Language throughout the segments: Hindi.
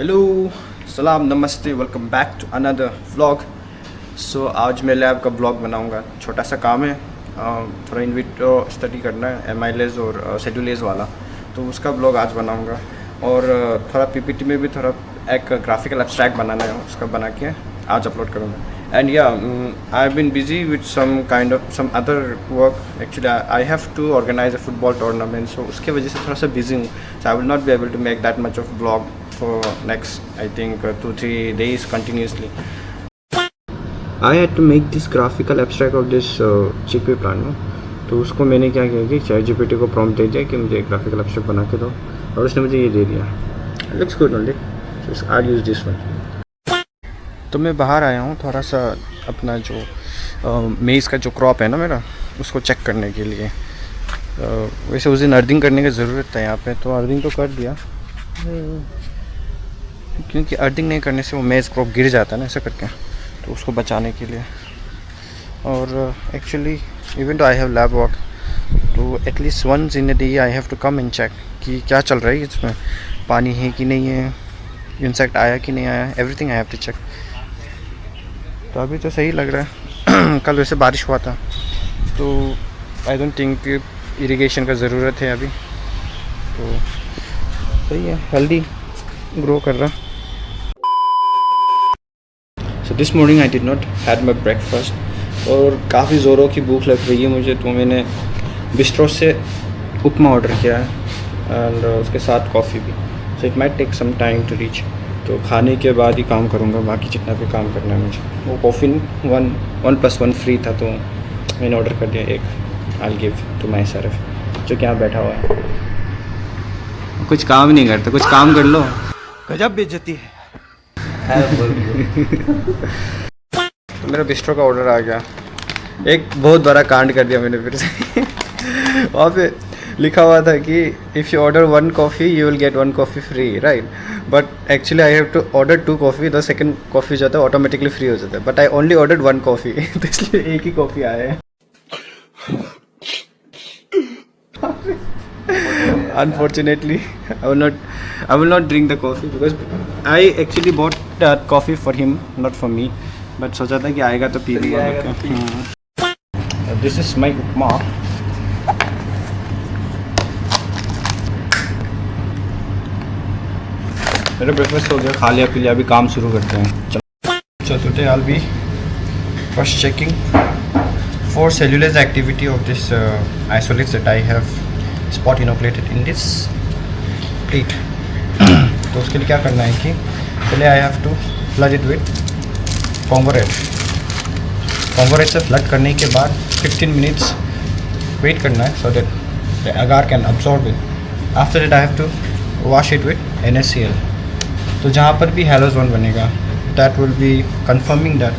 हेलो, सलाम, नमस्ते, welcome back to another vlog. So आज मैं लैब का व्लॉग बनाऊंगा। छोटा सा काम है, थोड़ा इन विट्रो स्टडी करना है, एमाइलेज और सेलुलेज वाला, तो उसका व्लॉग आज बनाऊंगा। और थोड़ा पीपीटी में भी थोड़ा एक ग्राफिकल एब्स्ट्रैक्ट बनाना है, उसका बना के आज अपलोड करूँगा। And yeah I have been busy with some kind of some other work. Actually I have to organise a football tournament, so उसके वजह से थोड़ा सा बिजी हूँ। So I will not be able to make that much of vlog for next I think 2-3 days continuously. I had to make this graphical abstract of this chickpea plant, no? तो उसको मैंने क्या किया कि ChatGPT को प्रॉम्प्ट दे दिया कि मुझे ग्राफिकल एब्स्ट्रैक्ट बना के दो, और उसने मुझे ये दे दिया। Looks good only, so I use this one. तो मैं बाहर आया हूँ थोड़ा सा अपना जो मेज़ का जो क्रॉप है ना मेरा, उसको चेक करने के लिए। वैसे उस दिन अर्थिंग करने की ज़रूरत था यहाँ पे, तो अर्थिंग तो कर दिया, क्योंकि अर्थिंग नहीं करने से वो मेज़ क्रॉप गिर जाता है ना, ऐसा करके, तो उसको बचाने के लिए। और एक्चुअली इवन तो आई हैव लैब वर्क, तो at least once in a day I have to come and check कि क्या चल रहा है इसमें, पानी है कि नहीं है, इंसेक्ट आया कि नहीं आया, everything I have to check. तो अभी तो सही लग रहा है। कल वैसे बारिश हुआ था, तो आई डोंट थिंक इरिगेशन का ज़रूरत है अभी, तो सही है, हेल्दी ग्रो कर रहा। So this morning I did not had my breakfast, और काफ़ी ज़ोरों की भूख लग रही है मुझे, तो मैंने बिस्ट्रो से उपमा ऑर्डर किया है एंड उसके साथ कॉफ़ी भी। So it might take some time to reach, तो खाने के बाद ही काम करूँगा, बाकी जितना भी काम करना है मुझे। वो कॉफ़ी 1+1 फ्री था, तो मैंने ऑर्डर कर दिया एक। I give to myself, जो कि यहाँ बैठा हुआ है, कुछ काम नहीं करता, कुछ काम कर लो। गजब बेइज्जती है। तो मेरा बिस्ट्रो का ऑर्डर आ गया। एक बहुत बड़ा कांड कर दिया मैंने फिर से। वहाँ पे लिखा हुआ था कि if you order 1 coffee you will get 1 coffee free, right? But actually I have to order 2 coffee, the second coffee जो होता है ऑटोमेटिकली फ्री हो जाता है, but I only ordered 1 coffee. तो इसलिए एक ही कॉफ़ी आया है। Unfortunately, I will not drink the coffee because I actually bought that coffee for him, not for me. But सोचा था कि आएगा तो पी लूँगा। This is my उपमा। मेरा ब्रेकफास्ट हो गया, खा लिया पी लिया, अभी काम शुरू करते हैं। चलो today I'll be first checking for cellulose activity of this isolates that I have spot inoculated in this plate। तो उसके लिए क्या करना है कि पहले I have to flood it with Congo red. Congo red से फ्लड करने के बाद 15 मिनट्स वेट करना है, so that the agar can absorb it. After that I have to wash it with NaCl। तो जहाँ पर भी हैलोजोन बनेगा, that will be confirming that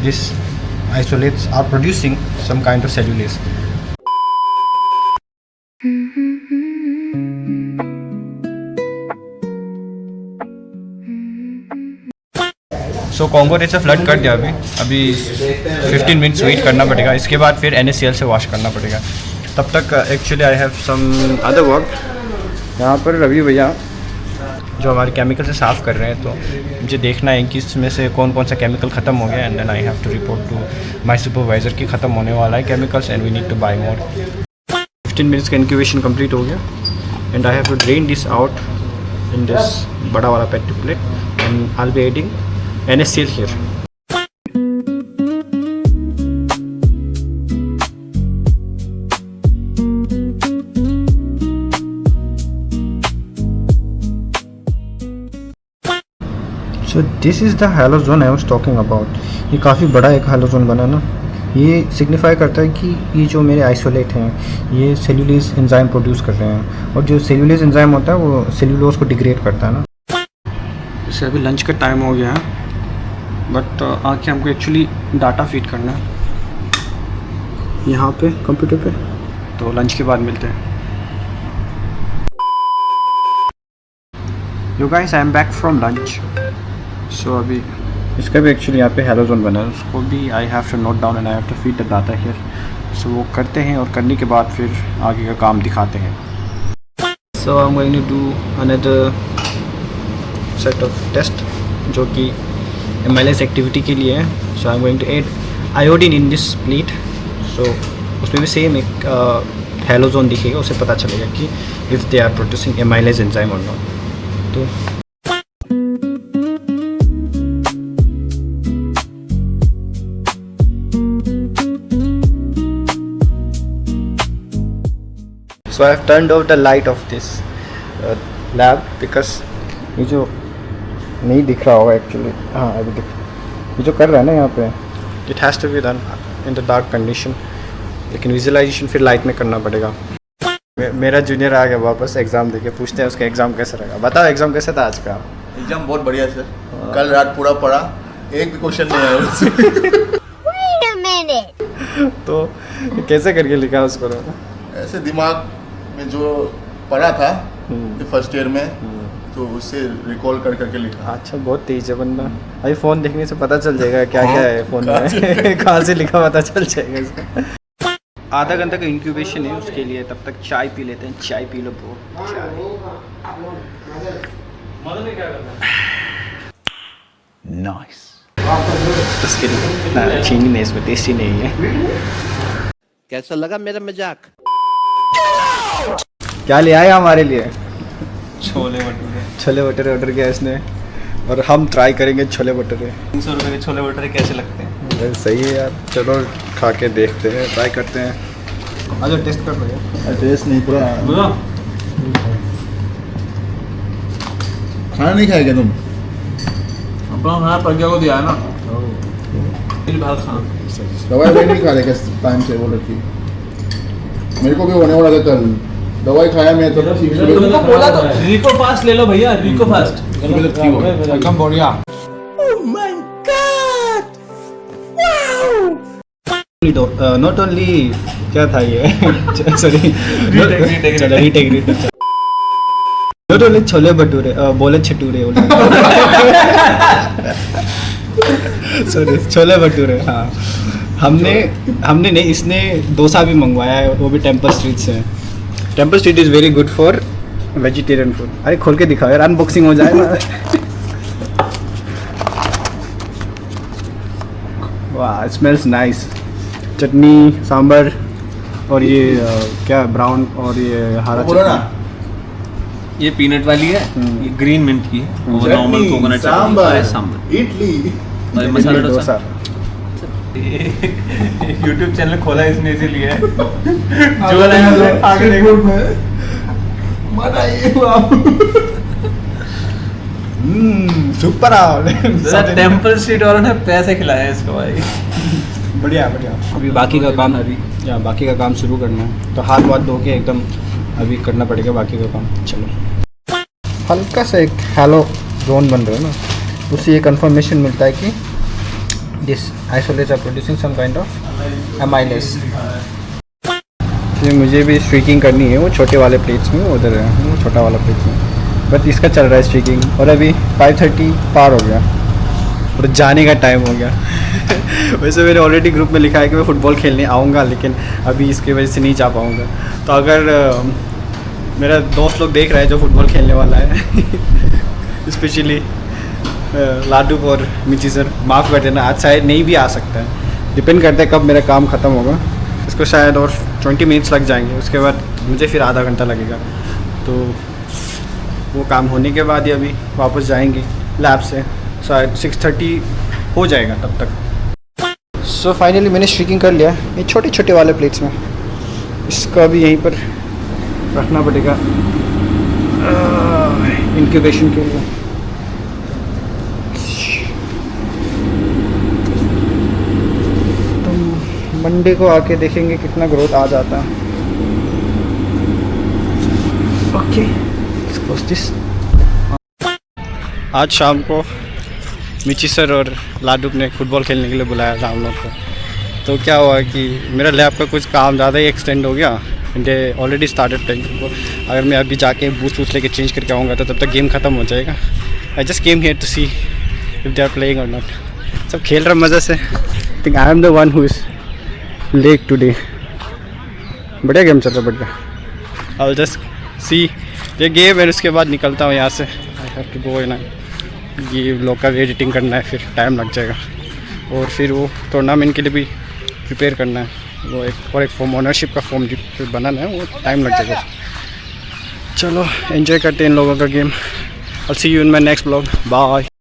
this isolates are producing some kind of cellulase। सो कॉन्गोरेट से फ्लड कर दिया अभी 15 मिनट्स वेट करना पड़ेगा, इसके बाद फिर NaCl से वॉश करना पड़ेगा। तब तक actually I have some other work. यहाँ पर रवि भैया जो हमारे केमिकल से साफ़ कर रहे हैं, तो मुझे देखना है कि इसमें से कौन कौन सा केमिकल ख़त्म हो गया, and then I have to report to my supervisor कि ख़त्म होने वाला है chemicals and we need to buy more. 15 minutes का इंक्यूबेशन कंप्लीट हो गया, and I have to drain this out in this बड़ा वाला petri plate, and I will be adding NaCl here। So this is the halogen I was talking about। ये काफ़ी बड़ा एक halogen बना ना, ये सिग्निफाई करता है कि ये जो मेरे आइसोलेट हैं ये सेल्यूलेज एंजाइम प्रोड्यूस कर रहे हैं, और जो सेल्यूलेज एंजाइम होता है वो सेल्यूलोज को डिग्रेड करता है ना। जैसे अभी लंच का टाइम हो गया है, बट आके हमको एक्चुअली डाटा फीड करना है यहाँ पे कंप्यूटर पे, तो लंच के बाद मिलते हैं। Yo guys, I am back from lunch. So अभी इसका भी एक्चुअली यहाँ पे हैलोजन बना है, उसको भी I have to note down and I have to feed the data here. So वो करते हैं, और करने के बाद फिर आगे का काम दिखाते हैं। So I am going to do another 2 3 more experiments, and then I will be done with this. So this is the halogen I was talking about। ये सिग्निफाई करता है कि ये जो मेरे आइसोलेट हैं ये सेल्यूलोज एंजाइम प्रोड्यूस कर रहे हैं, और जो सेल्यूलोज एंजाइम होता है वो सेल्यूलोज को डिग्रेड करता है ना। So I'm going to do another set of test जो कि MLS एक्टिविटी के लिए है. So I am going to add iodine in this plate. सो उसमें भी सेम एक हैलोजोन दिखेगा, उससे पता चलेगा कि if they are producing amylase enzyme और नॉट. तो so I have turned off the light of this lab because ये जो नहीं दिख रहा होगा एक्चुअली, हाँ अभी दिख, ये जो कर रहा है ना यहाँ पे, it has to be done in the dark condition, लेकिन विजुअलाइजेशन फिर लाइट में करना पड़ेगा. मेरा जूनियर आ गया वापस एग्ज़ाम देके, पूछते हैं उसका एग्ज़ाम कैसा रहेगा. बताओ एग्ज़ाम कैसा था आज का? एग्जाम बहुत बढ़िया सर. कल रात पूरा पढ़ा, एक भी क्वेश्चन नहीं आया उससे. Wait a minute. तो कैसे करके लिखा उसको? ऐसे दिमाग में जो पढ़ा था फर्स्ट ईयर में, तो उससे रिकॉल कर करके लिखा. अच्छा, बहुत तेज है बंदा. अभी फ़ोन देखने से पता चल जाएगा क्या क्या है फ़ोन में. कहाँ से लिखा पता चल जाएगा इसका. आधा घंटा का इंक्यूबेशन है उसके लिए. तब तक चाय पी लेते हैं. चाय पी लो ब्रो. नाइस. इसके लिए ना चीनी नहीं, इसमें टेस्टी नहीं है. कैसा लगा मेरा मजाक? क्या ले आया हमारे लिए? छोले भटूरे. छोले भटूरे ऑर्डर किया इसने और हम ट्राई करेंगे छोले भटूरे. 300 रुपये के छोले भटूरे कैसे लगते हैं? सही है यार. चलो खा के देखते हैं, ट्राई करते हैं. अच्छा टेस्ट कर रहे टेस्ट नहीं पूरा. बोलो. खाना नहीं खाएगा तुम? अपना खाना प्रज्ञा को दिया है ना. फिर बाहर खाना. दवाई वही नहीं खा रहे किस टाइम से वो रखी. मेरे को भी होने वाला था कल. दवाई खाया मैं तो तुमको बोला तो रिको फास्ट ले लो भैया. रिको फास्ट एकदम बढ़िया. नॉट ओनली क्या था ये sorry retake not only chole bhature, बोले छटूरे सॉरी छोले भटूरे. हाँ हमने नहीं, इसने डोसा भी मंगवाया है, वो भी टेम्पल स्ट्रीट से. Temple street is very good for vegetarian food. अरे खोल के दिखाओ यार, अनबॉक्सिंग हो जाए ना. वाह, स्मेल्स नाइस. चटनी, सांभर और ये क्या ब्राउन और ये हरा चटनी. ये पीनट वाली है, ये ग्रीन मिंट की है, वो नॉर्मल कोकोनट सांभर, सांभर, इडली और मसाला डोसा. डोसा. YouTube चैनल खोला इसने इसीलिए. जो आगे देखो सुपर टेम्पल स्ट्रीट वालों ने पैसे खिलाए इसको भाई. बढ़िया बढ़िया. अभी बाकी का काम बाकी का काम शुरू करना है, तो हाथ वाथ धो के एकदम अभी करना पड़ेगा बाकी का काम. चलो, हल्का सा एक हैलो जोन बन रहा है ना, उससे ये कंफर्मेशन मिलता है कि this isolates are producing some kind of amylase. मुझे भी स्ट्रीकिंग करनी है वो छोटे वाले प्लेट्स में, उधर है वो छोटा वाला प्लेट्स में, बट इसका चल रहा है स्ट्रीकिंग. और अभी 5:30 पार हो गया और जाने का टाइम हो गया. वैसे मैंने ऑलरेडी ग्रुप में लिखा है कि मैं फ़ुटबॉल खेलने आऊँगा, लेकिन अभी इसकी वजह से नहीं जा पाऊँगा. तो अगर मेरा दोस्त लोग देख रहे हैं जो फ़ुटबॉल खेलने वाला है स्पेशली लाडू और मिची सर, माफ़ कर देना, आज शायद नहीं भी आ सकता है. डिपेंड करता है कब मेरा काम ख़त्म होगा. इसको शायद और 20 मिनट्स लग जाएंगे, उसके बाद मुझे फिर आधा घंटा लगेगा. तो वो काम होने के बाद ही अभी वापस जाएंगे लैब से. शायद 6:30 हो जाएगा तब तक. सो फाइनली मैंने स्ट्रीकिंग कर लिया ये छोटे छोटे वाले प्लेट्स में. इसका भी यहीं पर रखना पड़ेगा इंक्यूबेशन के लिए. मंडे को आके देखेंगे कितना ग्रोथ आ जाता है. ओके, आज शाम को मिची सर और लाडू ने फुटबॉल खेलने के लिए बुलाया था हम लोग को. तो क्या हुआ कि मेरा लैब का कुछ काम ज़्यादा ही एक्सटेंड हो गया. They already started playing football. अगर मैं अभी जाके बूस्ट वूस्ट लेके चेंज करके आऊँगा तो तब तक गेम ख़त्म हो जाएगा. I just came here to see if they are playing और नॉट. सब खेल रहे मज़े से. I think I am the one who is late today. बढ़िया गेम चल रहा है, बढ़िया. आई विल जस्ट सी ये गेम है, उसके बाद निकलता हूँ यहाँ से. आई हैव टू गो ना. ये व्लॉग का भी एडिटिंग करना है, फिर टाइम लग जाएगा। और फिर वो टूर्नामेंट के लिए भी प्रिपेयर करना है, वो एक फॉर्म ओनरशिप का फॉर्म जो बनाना है, वो टाइम लग जाएगा। चलो एंजॉय करते हैं इन लोगों का game. I'll see you in my next vlog. Bye.